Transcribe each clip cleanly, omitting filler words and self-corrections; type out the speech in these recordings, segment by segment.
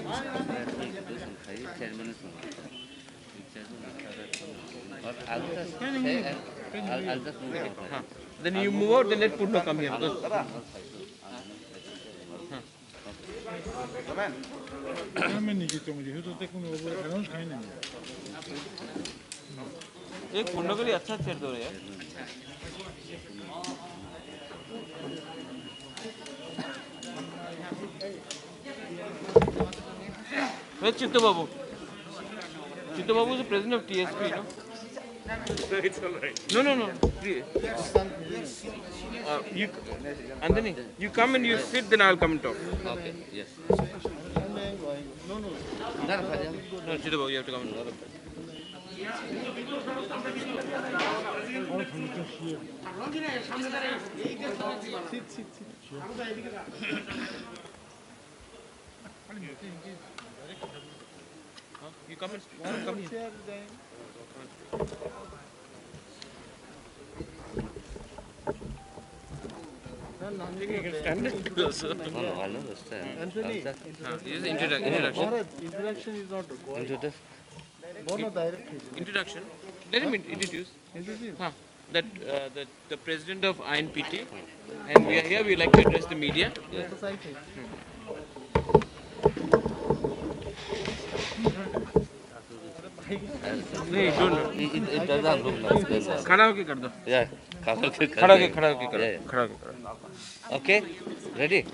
I'll just move it. Then you move out, then let Purno come here. Because, एक पुन्नो के लिए अच्छा chair दो यार. Where's Chittu Babu? Chittu Babu is the president of TSP, no? It's all right. No. Anthony, you come and you sit, then I'll come and talk. Okay, yes. No, Chittu Babu, you have to come and talk. You come and come here. You can stand it. No, I'll understand. Anthony, This is introduction. introduction is not required. Introduction. Let him introduce. That the president of INPT, and we are here. We like to address the media. नहीं It doesn't look nice. खड़ा होके कर दो. Yeah, खड़ा होके करो. खड़ा होके करो. Okay, ready?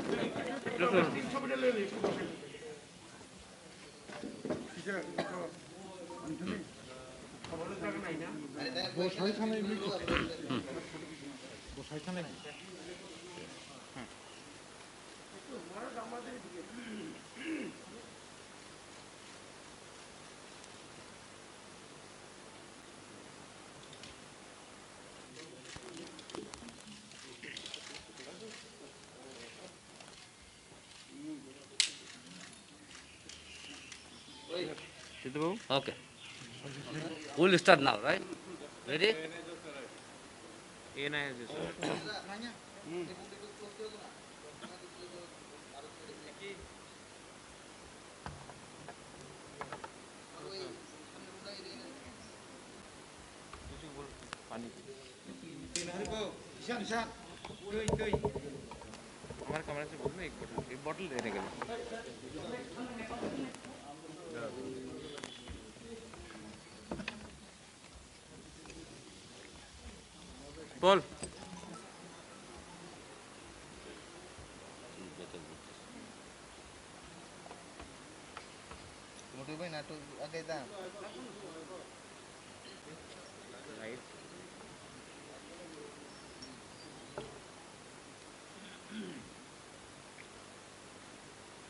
Okay. We'll start now, right? Ready? ANI has this. हमारे कमरे से बोलना एक बोतल देने के लिए. Paul.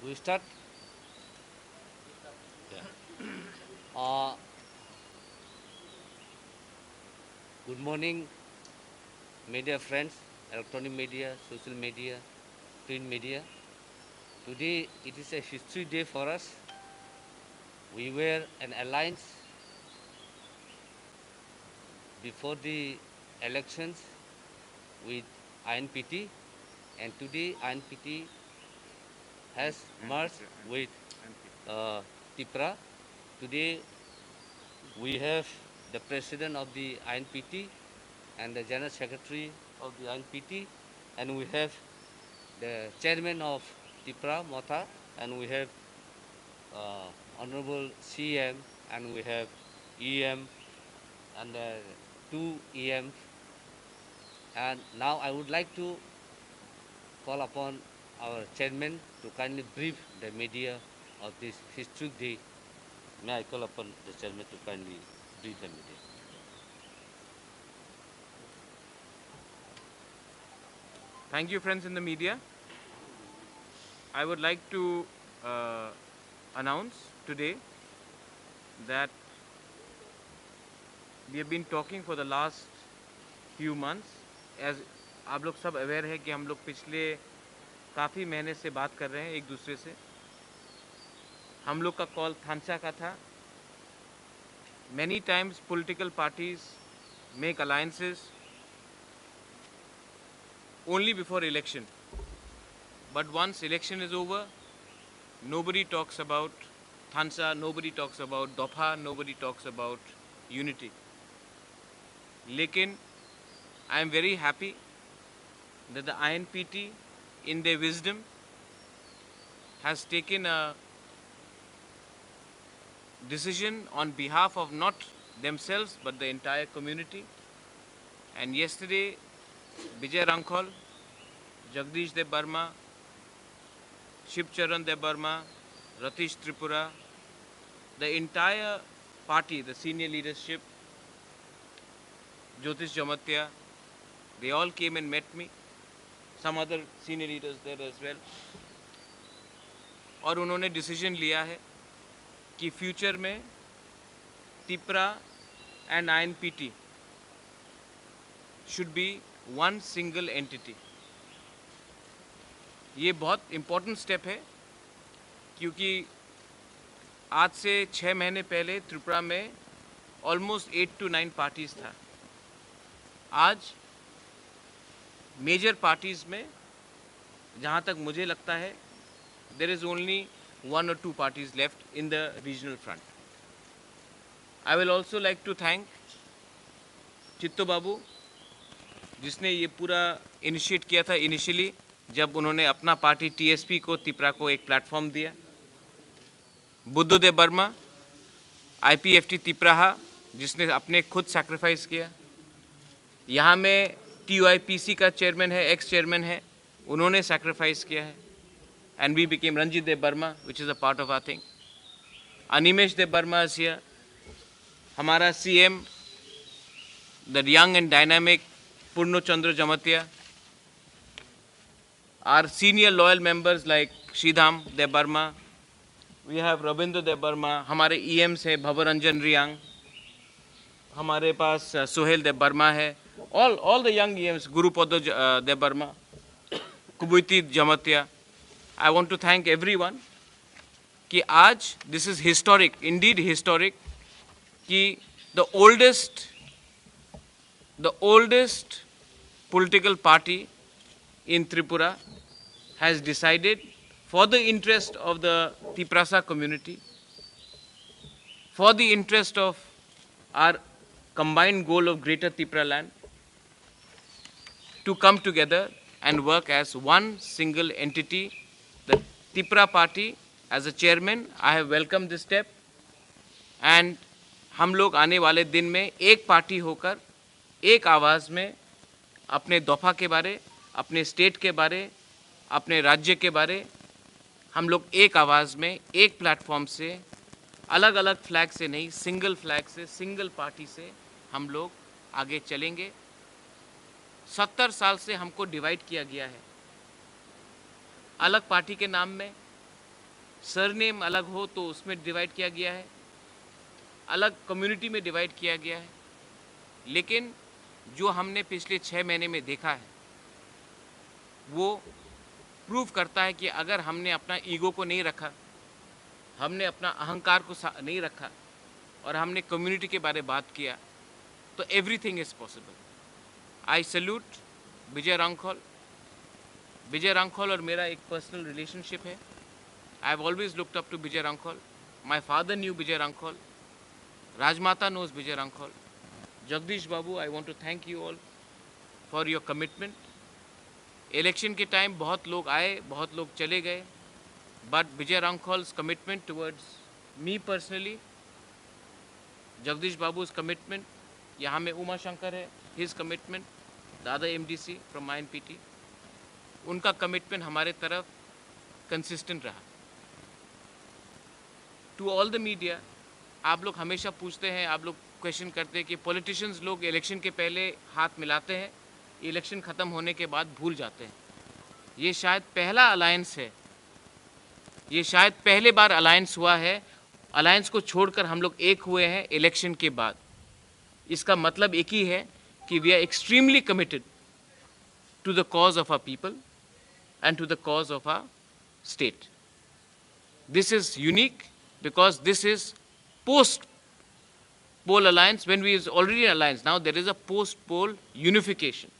We start? Yeah. Good morning, media friends, electronic media, social media, print media. Today it is a history day for us. We were an alliance before the elections with INPT, and today INPT has merged with TIPRA. Today we have the president of the INPT and the general secretary of the INPT, and we have the chairman of TIPRA, Motha, and we have honorable CM, and we have EM and two EMs. And now I would like to call upon our chairman to kindly brief the media of this historic day. May I call upon the chairman to kindly brief the media? Thank you, friends in the media. I would like to announce today that we have been talking for the last few months. As आप लोग सब aware है कि हम लोग पिछले काफ़ी महीने से बात कर रहे हैं एक दूसरे से. हम लोग का कॉल थानचा का था. Many times political parties make alliances only before election. But once election is over, nobody talks about Thansa, nobody talks about Dopa, nobody talks about unity. Lekin I am very happy that the INPT, in their wisdom, has taken a decision on behalf of not themselves but the entire community. And yesterday, Vijay Rankhol, Jagdish De Burma, Shivcharan De Burma, Ratish Tripura, the entire party, the senior leadership, Jyotish Jamatya, they all came and met me. Some other senior leaders there as well. और उन्होंने decision लिया है कि future में Tipra and INPT should be one single entity. ये बहुत important step है क्योंकि आज से 6 महीने पहले त्रिपुरा में ऑलमोस्ट 8 to 9 पार्टीज था. आज मेजर पार्टीज में जहाँ तक मुझे लगता है there is only 1 or 2 parties left in the regional front. I will also like to thank चित्तो बाबू जिसने ये पूरा इनिशिएट किया था इनिशियली जब उन्होंने अपना पार्टी TSP को तिपरा को एक प्लेटफॉर्म दिया. बुद्धदेव वर्मा IPFT तिपराहा जिसने अपने खुद सैक्रिफाइस किया. यहाँ में TUIPC का चेयरमैन है, एक्स चेयरमैन है, उन्होंने सैक्रिफाइस किया है. And we became Ranjit De Burma, which is a part of our thing. Animesh De Burma is here. हमारा CM, the young and dynamic Purno Chandra Jamatya. Our senior loyal members like Shridham De Burma. We have Rabindra De Burma. हमारे EMs है Bhavaranjan Riang. हमारे पास Sohail De Burma है. All the young EMs, Gurupada De Burma, Kubuiti Jamatya. I want to thank everyone कि आज this is historic, indeed historic, कि the oldest political party in Tripura has decided for the interest of the Tiprasa community, for the interest of our combined goal of Greater Tripura land, to come together and work as one single entity. The Tripura party, as a chairman, I have welcomed this step, and हम लोग आने वाले दिन में एक party होकर एक आवाज़ में अपने दफा के बारे, अपने स्टेट के बारे, अपने राज्य के बारे हम लोग एक आवाज़ में एक प्लेटफॉर्म से अलग अलग फ्लैग से नहीं, सिंगल फ्लैग से, सिंगल पार्टी से हम लोग आगे चलेंगे. 70 साल से हमको डिवाइड किया गया है अलग पार्टी के नाम में. सरनेम अलग हो तो उसमें डिवाइड किया गया है, अलग कम्युनिटी में डिवाइड किया गया है. लेकिन जो हमने पिछले 6 महीने में देखा है वो प्रूव करता है कि अगर हमने अपना ईगो को नहीं रखा, हमने अपना अहंकार को नहीं रखा और हमने कम्युनिटी के बारे में बात किया तो everything is possible. I salute Vijay Hrangkhawl. Vijay Hrangkhawl और मेरा एक पर्सनल रिलेशनशिप है. I have always looked up to Vijay Hrangkhawl. My father knew Vijay Hrangkhawl. Rajmata knows Vijay Hrangkhawl. Jagdish Babu, I want to thank you all for your commitment. Election के टाइम बहुत लोग आए, बहुत लोग चले गए, but Vijay Hrangkhawl's commitment towards me personally, Jagdish Babu's commitment, यहाँ में उमा शंकर है, हिज कमिटमेंट, दादा MDC फ्रॉम INPT, उनका कमिटमेंट हमारे तरफ कंसिस्टेंट रहा. टू ऑल द मीडिया, आप लोग हमेशा पूछते हैं, आप लोग क्वेश्चन करते हैं कि पॉलिटिशियंस लोग इलेक्शन के पहले हाथ मिलाते हैं, इलेक्शन ख़त्म होने के बाद भूल जाते हैं. ये शायद पहला अलायंस है, ये शायद पहले बार अलायंस हुआ है. अलायंस को छोड़कर हम लोग एक हुए हैं इलेक्शन के बाद. इसका मतलब एक ही है कि we are extremely committed to the cause of our people and to the cause of our state. This is unique because this is post-poll alliance. When we is already an alliance, now there is a post-poll unification.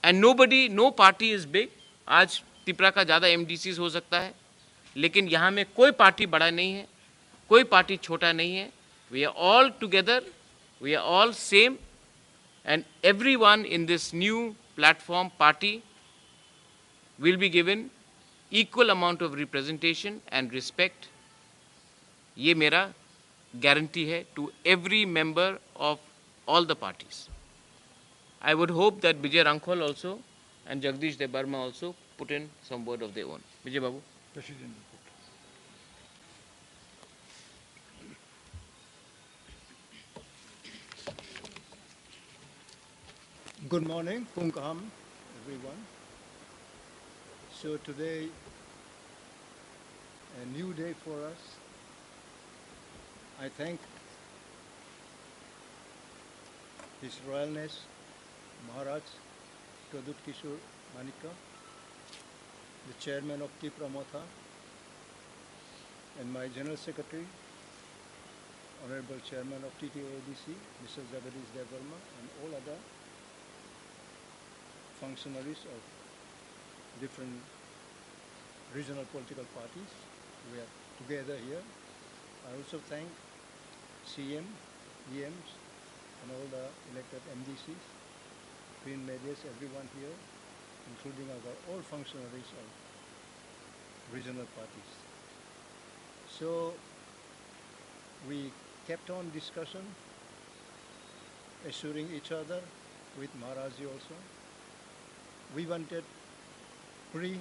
And nobody, no party is big. आज त्रिपुरा का ज़्यादा MDCs हो सकता है, लेकिन यहाँ में कोई पार्टी बड़ा नहीं है, कोई पार्टी छोटा नहीं है. We are all together, we are all same, and everyone in this new platform party will be given equal amount of representation and respect. ये मेरा guarantee है to every member of all the parties. I would hope that Vijay Rankhol also and Jagdish Debarma also put in some word of their own. Vijay Babu. President. Good morning, Kunkam, everyone. So today, a new day for us. I thank His Royalness Maharaj Pradut Kishore Manika, the Chairman of T. Pramotha, and my General Secretary, Honorable Chairman of TTADC, Mr. Jagadish Devarma, and all other functionaries of different regional political parties. We are together here. I also thank CM, EMs, and all the elected MDCs, print medias, everyone here, including all functionaries of regional parties. So we kept on discussion, assuring each other with Maharaji also. We wanted free,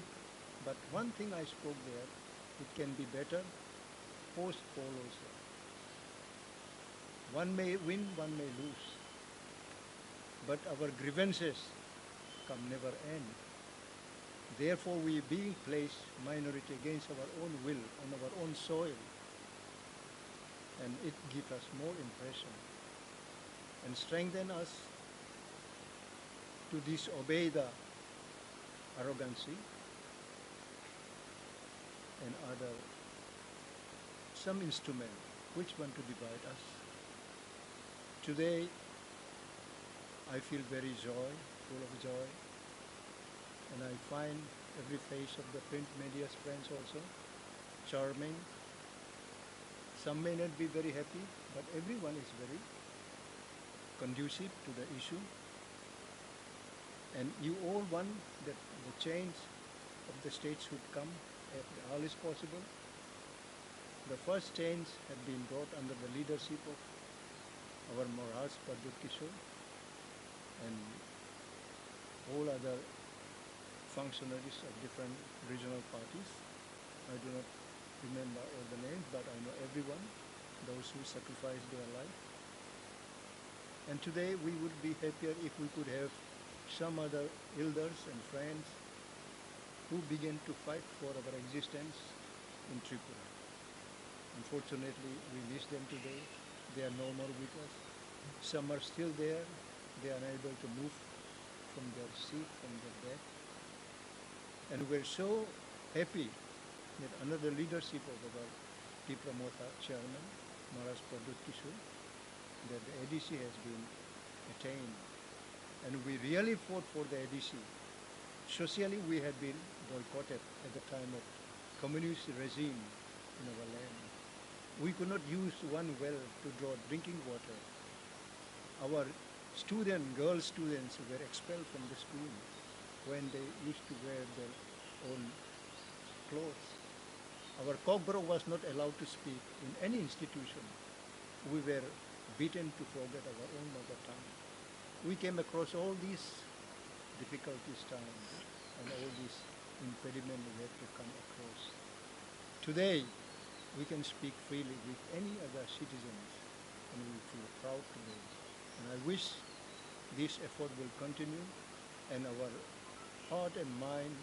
but one thing I spoke there, it can be better post-poll also. One may win, one may lose, but our grievances can never end. Therefore, we being placed minority against our own will, on our own soil, and it gives us more impression and strengthen us to disobey the arrogancy and other some instrument which want to divide us. Today, I feel very full of joy, and I find every face of the print media's friends also charming. Some may not be very happy, but everyone is very conducive to the issue. And you all want that the change of the state should come as early as possible. The first change had been brought under the leadership of our Maharaj Pradut Kishore and all other functionaries of different regional parties. I do not remember all the names, but I know everyone, those who sacrificed their life. And today we would be happier if we could have some other elders and friends who began to fight for our existence in Tripura. Unfortunately, we miss them today. They are no more with us. Some are still there. They are unable to move from their seat, from their bed. And we're so happy that under the leadership of our T. Pramotha chairman, Maharaj Pradut Kishore, that the ADC has been attained. And we really fought for the ADC. Socially, we had been boycotted at the time of communist regime in our land. We could not use one well to draw drinking water. Our girl students were expelled from the school when they used to wear their own clothes. Our cockbrow was not allowed to speak in any institution. We were beaten to forget our own mother tongue. We came across all these difficulties times and all these impediments we had to come across. Today, we can speak freely with any other citizens and we feel proud today. And I wish this effort will continue and our heart and mind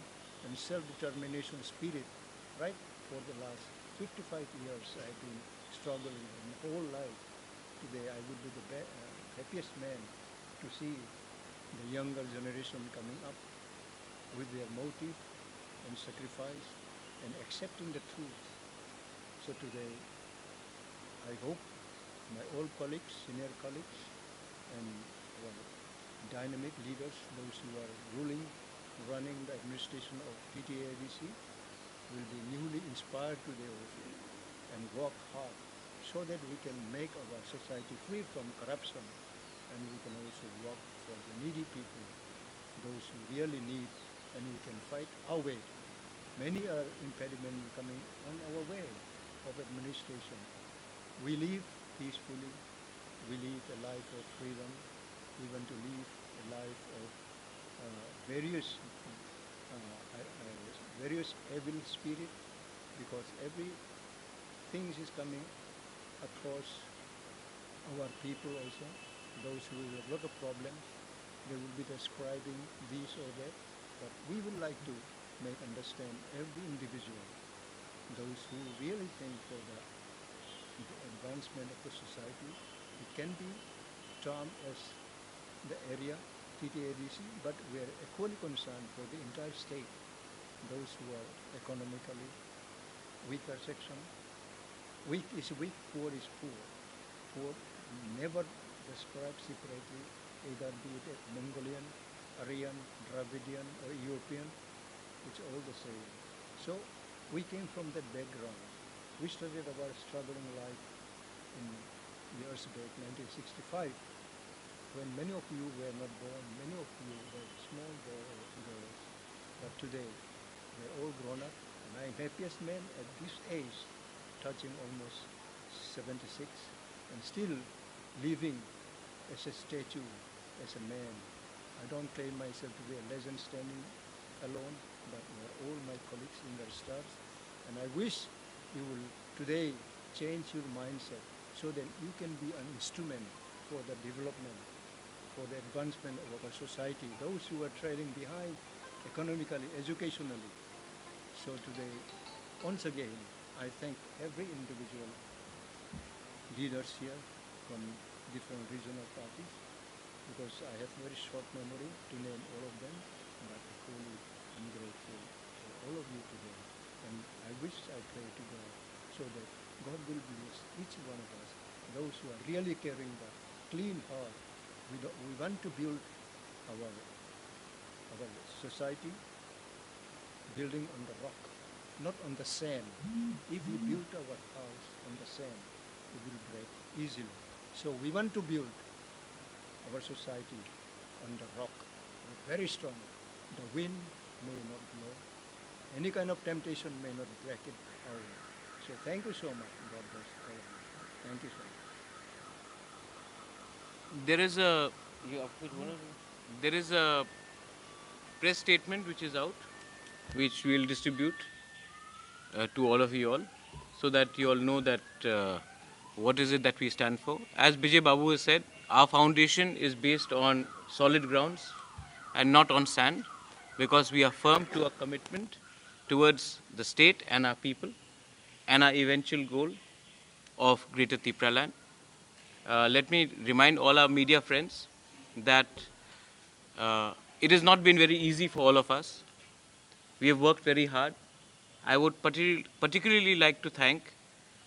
and self-determination spirit, right, for the last 55 years I have been struggling my whole life. Today I would be the happiest man to see the younger generation coming up with their motive and sacrifice and accepting the truth. So today, I hope my old colleagues, senior colleagues, and our dynamic leaders, those who are running the administration of TTADC, will be newly inspired today also and work hard so that we can make our society free from corruption, and we can also work for the needy people, those who really need, and we can fight our way. Many are impediments coming on our way of administration. We live peacefully. We live a life of freedom. We want to live a life of various various evil spirit, because every things is coming across our people also. Those who have a lot of problems, they will be describing this or that. But we would like to make understand every individual, those who really think for the advancement of the society. It can be termed as the area, TTADC, but we are equally concerned for the entire state, those who are economically weaker section. Weak is weak, poor is poor. Poor never described separately, either be it a Mongolian, Aryan, Dravidian or European, it's all the same. So we came from that background. We started our struggling life in years back, 1965, when many of you were not born, many of you were small girls, but today they're all grown up, and I'm happiest man at this age, touching almost 76, and still living as a statue, as a man. I don't claim myself to be a legend standing alone, but you are all my colleagues in their staffs, and I wish you will today change your mindset so that you can be an instrument for the development, for the advancement of our society, those who are trailing behind economically, educationally. So today, once again, I thank every individual leaders here from different regional parties, because I have very short memory to name all of them, but truly I'm grateful for all of you today. And I wish, I pray to God, so that God will bless each one of us, those who are really carrying the clean heart. We want to build our society building on the rock, not on the sand. If we build our house on the sand, it will break easily. So we want to build our society on the rock, very strong. The wind may not blow. Any kind of temptation may not break it away. So thank you so much. God bless all of you. Thank you so much. There is a press statement which is out, which we will distribute to all of you all, so that you all know that what is it that we stand for. As Bijay Babu has said, our foundation is based on solid grounds and not on sand, because we are firm to our commitment towards the state and our people and our eventual goal of Greater Tripura land. Let me remind all our media friends that it has not been very easy for all of us. We have worked very hard. I would particularly like to thank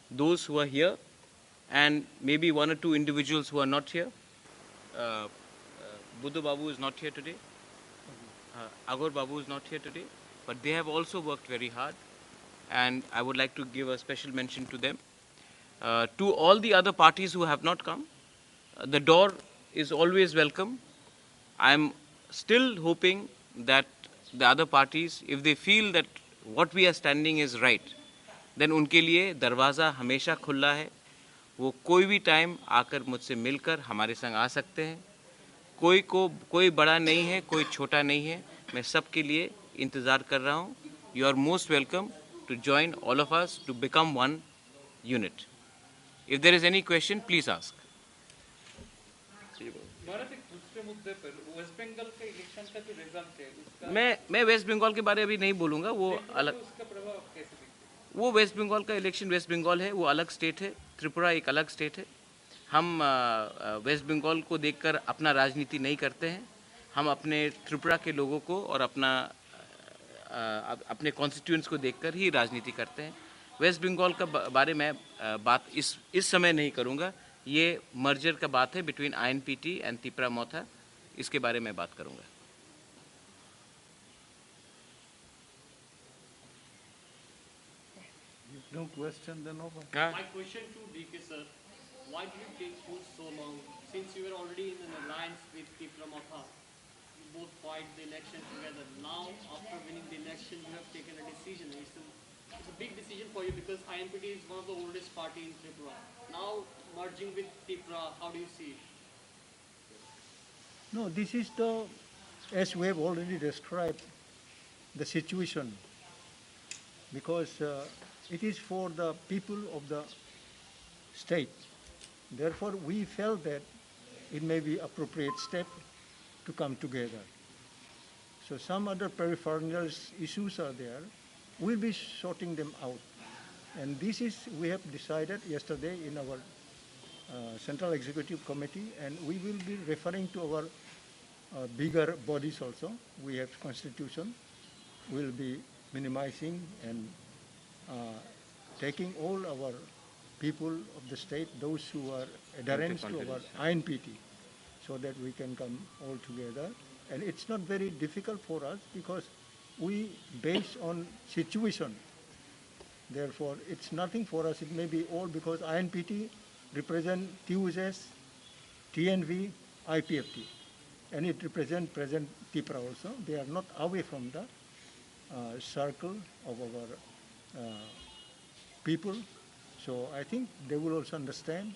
those who are here, and maybe one or two individuals who are not here. Buddha Babu is not here today. Agor Babu is not here today. But they have also worked very hard, and I would like to give a special mention to them. To all the other parties who have not come, the door is always welcome. I am still hoping that the other parties, if they feel that what we are standing is right, then उनके लिए दरवाज़ा हमेशा खुला है. वो कोई भी time आकर मुझसे मिलकर हमारे संग आ सकते हैं. कोई बड़ा नहीं है, कोई छोटा नहीं है. मैं सबके लिए इंतज़ार कर रहा हूँ. You are most welcome to join all of us to become one unit. If there is any question, please ask. Bharat, एक दूसरे मुद्दे पर वेस्ट बंगाल के इलेक्शन का जो रिजल्ट है उसका मैं वेस्ट बंगाल के बारे में अभी नहीं बोलूँगा. वो अलग, उसका प्रभाव कैसे दिखता वो वेस्ट बंगाल का इलेक्शन, वेस्ट बंगाल है, वो अलग स्टेट है. त्रिपुरा एक अलग स्टेट है. हम वेस्ट बंगाल को देखकर अपना राजनीति नहीं करते हैं. हम अपने त्रिपुरा के लोगों को और अपने कॉन्स्टिट्यूएंट्स को देखकर ही राजनीति करते हैं. वेस्ट बंगाल का बारे में बात इस समय नहीं करूँगा. ये मर्जर का बात है बिटवीन INPT एंड त्रिपुरा मोथा. इसके बारे में बात करूँगा. No question, then over. हाँ My question to DK sir, why did it take you so long? Since you were already in an alliance with Tipra Matha, you both fight the election together. Now, after winning the election, you have taken a decision. It's a big decision for you because INPT is one of the oldest party in Tripura. Now, merging with Tipra, how do you see it? No, this is the, as we have already described, the situation, because it is for the people of the state. Therefore, we felt that it may be appropriate step to come together. So some other peripheral issues are there. We'll be sorting them out. And this is, we have decided yesterday in our Central Executive Committee, and we will be referring to our bigger bodies also. We have Constitution. We'll be minimizing and taking all our people of the state, those who are adherents to our INPT, so that we can come all together. And it's not very difficult for us because we base on situation. Therefore, it's nothing for us. It may be all because INPT represent TUSS, TNV, IPFT, and it represents present TIPRA also. They are not away from the circle of our people. So I think they will also understand,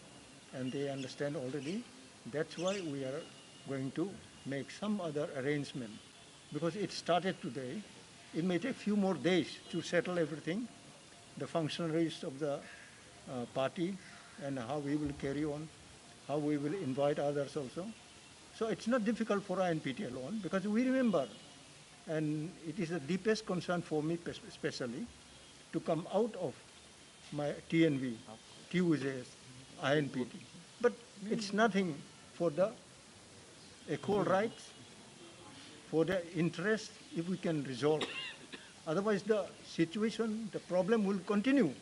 and they understand already. That's why we are going to make some other arrangement, because it started today. It may take a few more days to settle everything, the functionaries of the party, and how we will carry on, how we will invite others also. So it's not difficult for INPT alone, because we remember, and it is the deepest concern for me especially, to come out of my TNV, TUSS, INPT. But it's nothing for the equal rights, for the interest, if we can resolve. Otherwise, the situation, the problem will continue.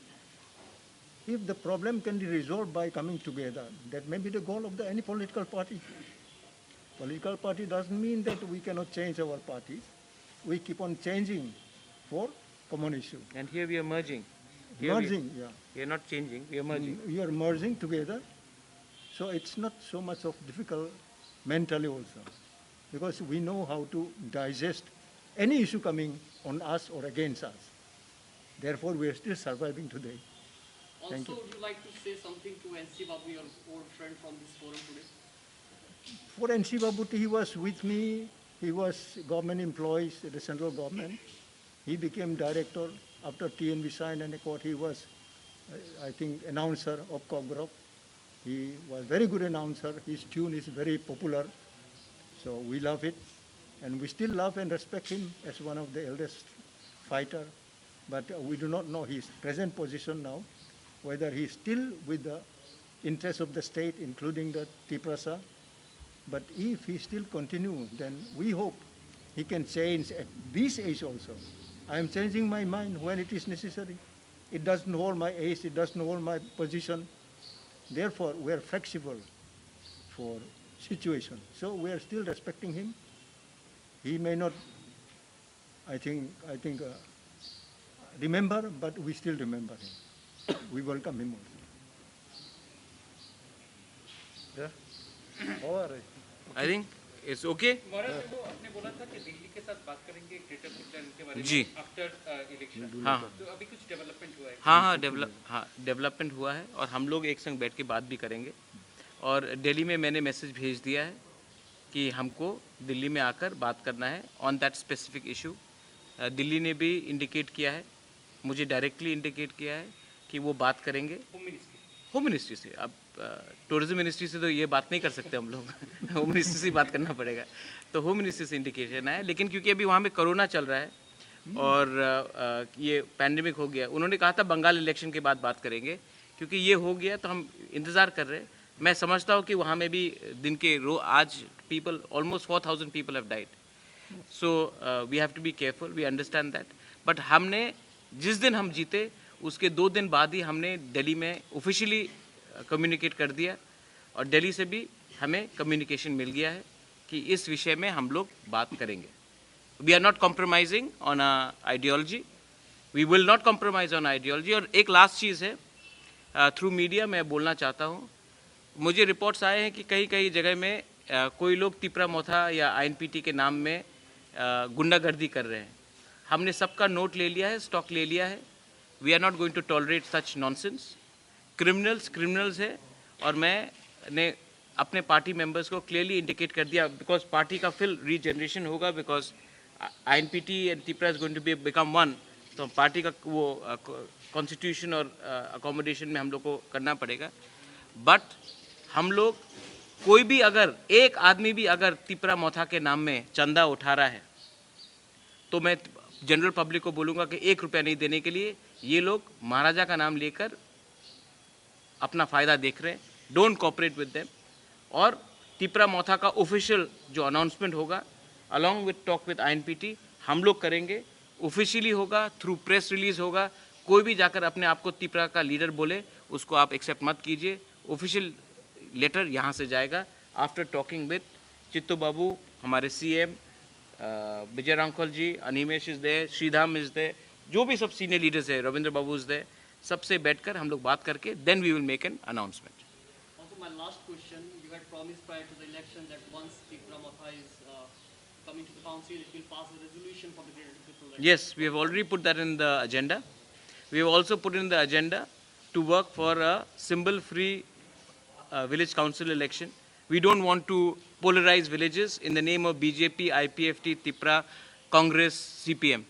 If the problem can be resolved by coming together, that may be the goal of any political party. Political party doesn't mean that we cannot change our parties. We keep on changing for common issue. and here we are merging. Merging, yeah. We are not changing, we are merging. We are merging together. So it's not so much of difficult mentally also, because we know how to digest any issue coming on us or against us. Therefore, we are still surviving today. Thank Also, you. would you like to say something to NC Babu, your old friend from this forum today? For NC Babuti, he was with me. He was government employees at the central government. He became director after TNV signed an accord. He was, I think, announcer of Cockgrove. He was very good announcer. His tune is very popular. So we love it. And we still love and respect him as one of the eldest fighter. But we do not know his present position now, whether he's still with the interests of the state, including the TIPRASA. But if he still continue, then we hope he can change at this age also. I am changing my mind when it is necessary. It doesn't hold my age, it doesn't hold my position. Therefore, we are flexible for situation. So we are still respecting him. He may not, I think, remember, but we still remember him. We welcome him also. Yeah? Over. I think it's okay. महाराज देखो आपने बोला था कि दिल्ली के साथ बात करेंगे greater plan के बारे जी। में आफ्टर इलेक्शन हाँ तो अभी कुछ डेवलपमेंट हुआ है हाँ डेवलपमेंट हुआ है, और हम लोग एक संग बैठ के बात भी करेंगे। और दिल्ली में मैंने मैसेज भेज दिया है कि हमको दिल्ली में आकर बात करना है on that specific issue. Delhi ने भी इंडिकेट किया है, मुझे डायरेक्टली इंडिकेट किया है कि वो बात करेंगे होम मिनिस्ट्री से। अब टूरिज्म मिनिस्ट्री से तो ये बात नहीं कर सकते हम लोग होम मिनिस्ट्री से बात करना पड़ेगा। तो होम मिनिस्ट्री से इंडिकेशन है, लेकिन क्योंकि अभी वहाँ में कोरोना चल रहा है और ये पैंडेमिक हो गया, उन्होंने कहा था बंगाल इलेक्शन के बाद बात करेंगे। क्योंकि ये हो गया तो हम इंतज़ार कर रहे हैं। मैं समझता हूँ कि वहाँ में भी दिन के आज people almost 4000 people have died. So we have to be careful, we understand that. But हमने जिस दिन हम जीते उसके 2 दिन बाद ही हमने दिल्ली में ऑफिशियली कम्युनिकेट कर दिया, और दिल्ली से भी हमें कम्युनिकेशन मिल गया है कि इस विषय में हम लोग बात करेंगे। We are not compromising on ideology, we will not compromise on ideology. और एक लास्ट चीज़ है, थ्रू मीडिया मैं बोलना चाहता हूँ, मुझे रिपोर्ट्स आए हैं कि कई कई जगह में कोई लोग तिपरा मोथा या आईएनपीटी के नाम में गुंडागर्दी कर रहे हैं। हमने सबका नोट ले लिया है, स्टॉक ले लिया है। We are not going to tolerate such nonsense. Criminals है, और मैंने अपने पार्टी मेंबर्स को क्लियरली इंडिकेट कर दिया, बिकॉज पार्टी का फिर रीजनरेशन होगा, because INPT and Tipra is going to be become one. तो पार्टी का वो कॉन्स्टिट्यूशन और अकोमोडेशन में हम लोग को करना पड़ेगा। बट हम लोग कोई भी अगर एक आदमी भी अगर तिपरा मोथा के नाम में चंदा उठा रहा है, तो मैं जनरल पब्लिक को बोलूँगा कि 1 रुपया नहीं देने के लिए ये लोग महाराजा का नाम लेकर अपना फ़ायदा देख रहे हैं। Don't cooperate with them. और तिपरा मोथा का ऑफिशियल जो अनाउंसमेंट होगा, अलॉन्ग विद टॉक विद आईएनपीटी, हम लोग करेंगे। ऑफिशियली होगा, थ्रू प्रेस रिलीज होगा। कोई भी जाकर अपने आप को तिपरा का लीडर बोले, उसको आप एक्सेप्ट मत कीजिए। ऑफिशियल लेटर यहाँ से जाएगा after talking with Chittu Babu, हमारे CM, Vijay Hrangkhawl ji, Animesh is there, Sridham is there, जो भी सब सीनियर लीडर्स है, रविंद्र बाबू इज दे, सबसे बैठकर हम लोग बात करके then we will make an announcement. Also, my last question: you had promised prior to the election that once Tipra Matha is coming to the council, it will pass a resolution for the Greater Tripura election. Yes, we have already put that in the agenda. We have also put in the agenda to work for a symbol-free village council election. We don't want to polarize villages in the name of BJP, IPFT, Tipra, Congress, CPM.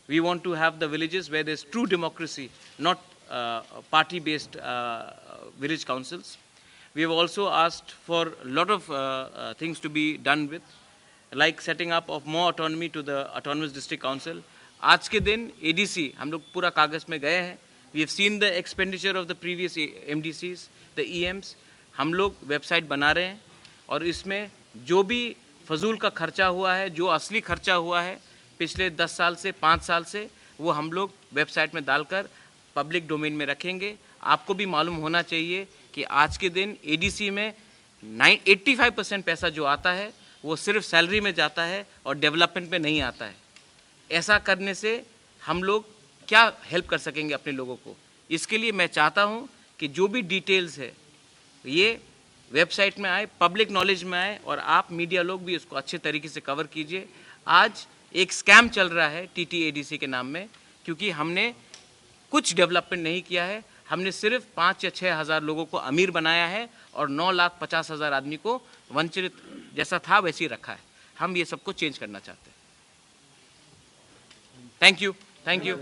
We want to have the villages where there's true democracy, not party-based village councils. We have also asked for a lot of things to be done with, like setting up of more autonomy to the autonomous district council. आज के दिन ADC हम लोग पूरा कागज़ में गए हैं। We have seen the expenditure of the previous MDCs, the EMs. हम लोग वेबसाइट बना रहे हैं, और इसमें जो भी फजूल का खर्चा हुआ है, जो असली खर्चा हुआ है पिछले 10 साल से 5 साल से, वो हम लोग वेबसाइट में डालकर पब्लिक डोमेन में रखेंगे। आपको भी मालूम होना चाहिए कि आज के दिन ADC में 85% पैसा जो आता है वो सिर्फ सैलरी में जाता है और डेवलपमेंट में नहीं आता है। ऐसा करने से हम लोग क्या हेल्प कर सकेंगे अपने लोगों को? इसके लिए मैं चाहता हूँ कि जो भी डिटेल्स है ये वेबसाइट में आए, पब्लिक नॉलेज में आए, और आप मीडिया लोग भी उसको अच्छे तरीके से कवर कीजिए। आज एक स्कैम चल रहा है TTADC के नाम में, क्योंकि हमने कुछ डेवलपमेंट नहीं किया है। हमने सिर्फ 5 या 6 हज़ार लोगों को अमीर बनाया है और 9,50,000 आदमी को वंचित जैसा था वैसे ही रखा है। हम ये सबको चेंज करना चाहते हैं। Thank you, thank you.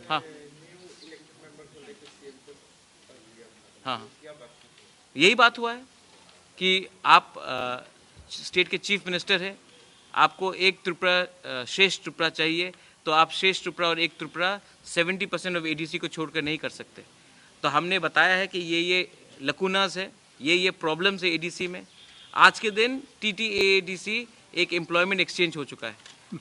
हाँ हाँ, यही बात हुआ है कि आप स्टेट के चीफ मिनिस्टर हैं, आपको एक त्रिपुरा श्रेष्ठ त्रिपुरा चाहिए, तो आप श्रेष्ठ त्रिपुरा और एक त्रिपुरा 70% ऑफ ADC को छोड़कर नहीं कर सकते। तो हमने बताया है कि ये लकूनास है, ये प्रॉब्लम्स है ADC में। आज के दिन TTADC एक एम्प्लॉयमेंट एक्सचेंज हो चुका है,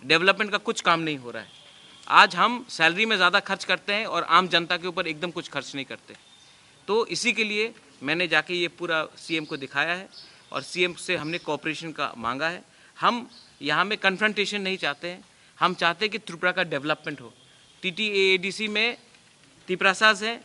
डेवलपमेंट का कुछ काम नहीं हो रहा है। आज हम सैलरी में ज़्यादा खर्च करते हैं और आम जनता के ऊपर एकदम कुछ खर्च नहीं करते। तो इसी के लिए मैंने जाके ये पूरा CM को दिखाया है और CM से हमने कोऑपरेशन का मांगा है। हम यहाँ में कन्फ्रंटेशन नहीं चाहते हैं, हम चाहते हैं कि त्रिपुरा का डेवलपमेंट हो। TTADC में तिपरासाज हैं,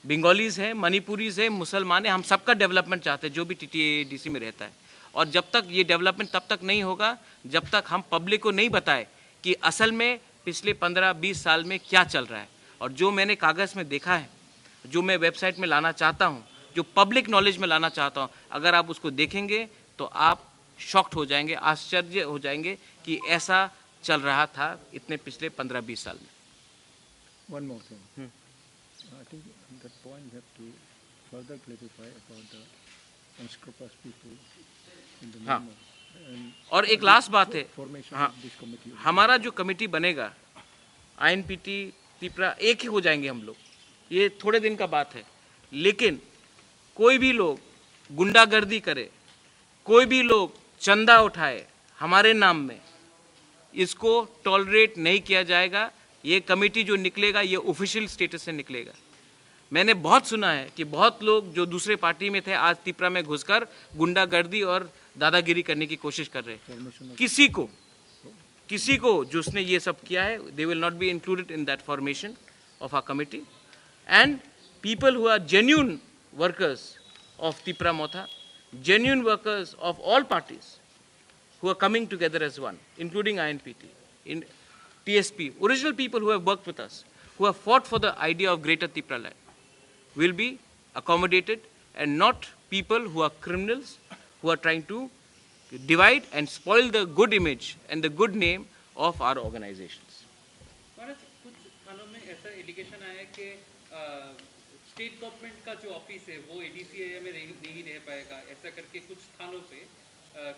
बंगालीज हैं, मणिपुरीज हैं, मुसलमान हैं, हम सबका डेवलपमेंट चाहते हैं जो भी TTADC में रहता है। और जब तक ये डेवलपमेंट तब तक नहीं होगा जब तक हम पब्लिक को नहीं बताए कि असल में पिछले 15-20 साल में क्या चल रहा है। और जो मैंने कागज़ में देखा है, जो मैं वेबसाइट में लाना चाहता हूँ, जो पब्लिक नॉलेज में लाना चाहता हूँ, अगर आप उसको देखेंगे तो आप शॉक्ड हो जाएंगे, आश्चर्य हो जाएंगे कि ऐसा चल रहा था इतने पिछले 15-20 साल में। One more thing. I think on that point you have to further clarify about the unscrupulous people in the हाँ। name of and और एक लास्ट बात है, formation हाँ, of this committee. हमारा जो कमेटी बनेगा INPT तिपरा एक ही हो जाएंगे हम लोग, ये थोड़े दिन का बात है। लेकिन कोई भी लोग गुंडागर्दी करे, कोई भी लोग चंदा उठाए हमारे नाम में, इसको टॉलरेट नहीं किया जाएगा। ये कमेटी जो निकलेगा ये ऑफिशियल स्टेटस से निकलेगा। मैंने बहुत सुना है कि बहुत लोग जो दूसरे पार्टी में थे आज तिपरा में घुसकर गुंडागर्दी और दादागिरी करने की कोशिश कर रहे हैं। किसी को जिसने ये सब किया है, they will not be included in that formation. of our committee, and people who are genuine workers of Tipra Motha, genuine workers of all parties, who are coming together as one, including INPT, in TSP, original people who have worked with us, who have fought for the idea of Greater Tipra land, will be accommodated, and not people who are criminals, who are trying to divide and spoil the good image and the good name of our organizations. महाराज, कुछ थानों में ऐसा allegation आया है कि state government का जो office है वो एडीसी एरिया में नहीं रह पाएगा, ऐसा करके कुछ थानों से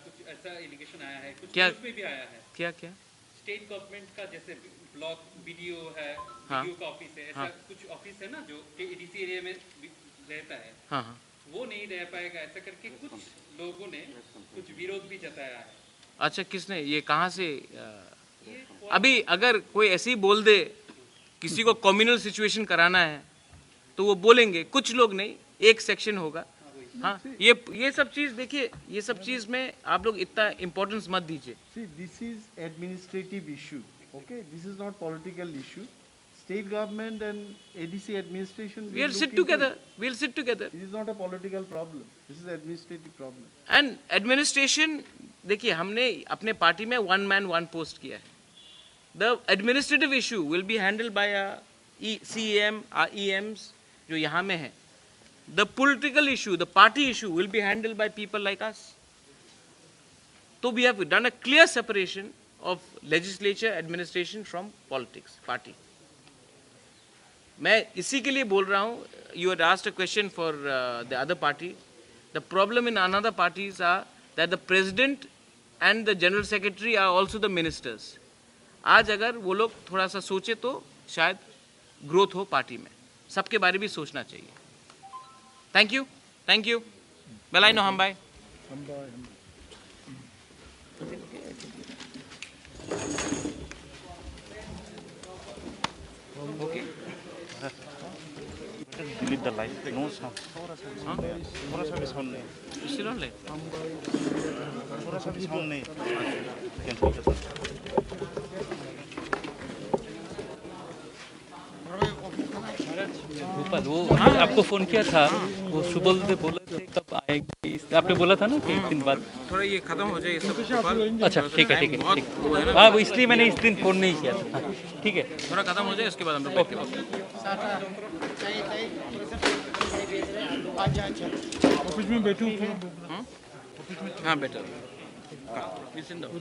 कुछ ऐसा एलिगेशन आया है, कुछ क्या न्यूज़ में भी आया है। क्या क्या स्टेट गवर्नमेंट का जैसे ब्लॉक बीडीओ है, हाँ। बीडीओ का ऑफिस है, ऐसा हाँ। कुछ ऑफिस है ना जो एडीसी एरिया में रहता है, हाँ हाँ वो नहीं रह पाएगा, ऐसा करके कुछ लोगों ने कुछ विरोध भी जताया है। अच्छा, किसने ये कहाँ से ये अभी अगर कोई ऐसे ही बोल दे, किसी को कम्युनल सिचुएशन कराना है तो वो बोलेंगे, कुछ लोग नहीं, एक सेक्शन होगा। हाँ, ये सब चीज देखिए, ये सब चीज में आप लोग इतना इम्पोर्टेंस मत दीजिए। See, this is administrative issue. Okay, this is not political issue. State government and ADC administration. We'll look sit into together. it. We'll sit together. This is not a political problem. This is an administrative problem. And administration, देखिए हमने अपने party में 1 man 1 post किया है। The administrative issue will be handled by CEM, EMs जो यहाँ में है। The political issue, the party issue will be handled by people like us. तो we have done a clear separation of legislature administration from politics, party. मैं इसी के लिए बोल रहा हूँ, you had asked a question for the other party. The problem in another parties are that the president and the general secretary are also the ministers. आज अगर वो लोग थोड़ा सा सोचे तो शायद ग्रोथ हो पार्टी में, सबके बारे में सोचना चाहिए। Thank you, thank you. बेलाई नो हम bye. Okay, delete the live. No sound. थोड़ा सा भी sound नहीं। Still on line. थोड़ा सा भी sound नहीं। Cancel कर दो। भोपाल वो आपको फोन किया था, वो सुबल से बोला थे कब आएंगे, आपने बोला था ना कि एक दिन बाद। थोड़ा ये खत्म हो जाए ये सब गोपाल। अच्छा ठीक है, ठीक है, बहुत ठीक वो है ना, हाँ, वो इसलिए मैंने इस दिन फोन नहीं किया था। ठीक है, थोड़ा खत्म हो जाए उसके बाद हम लोग बैठते हैं। ऑफिस में बैठूं हाँ बेटर। Listen down.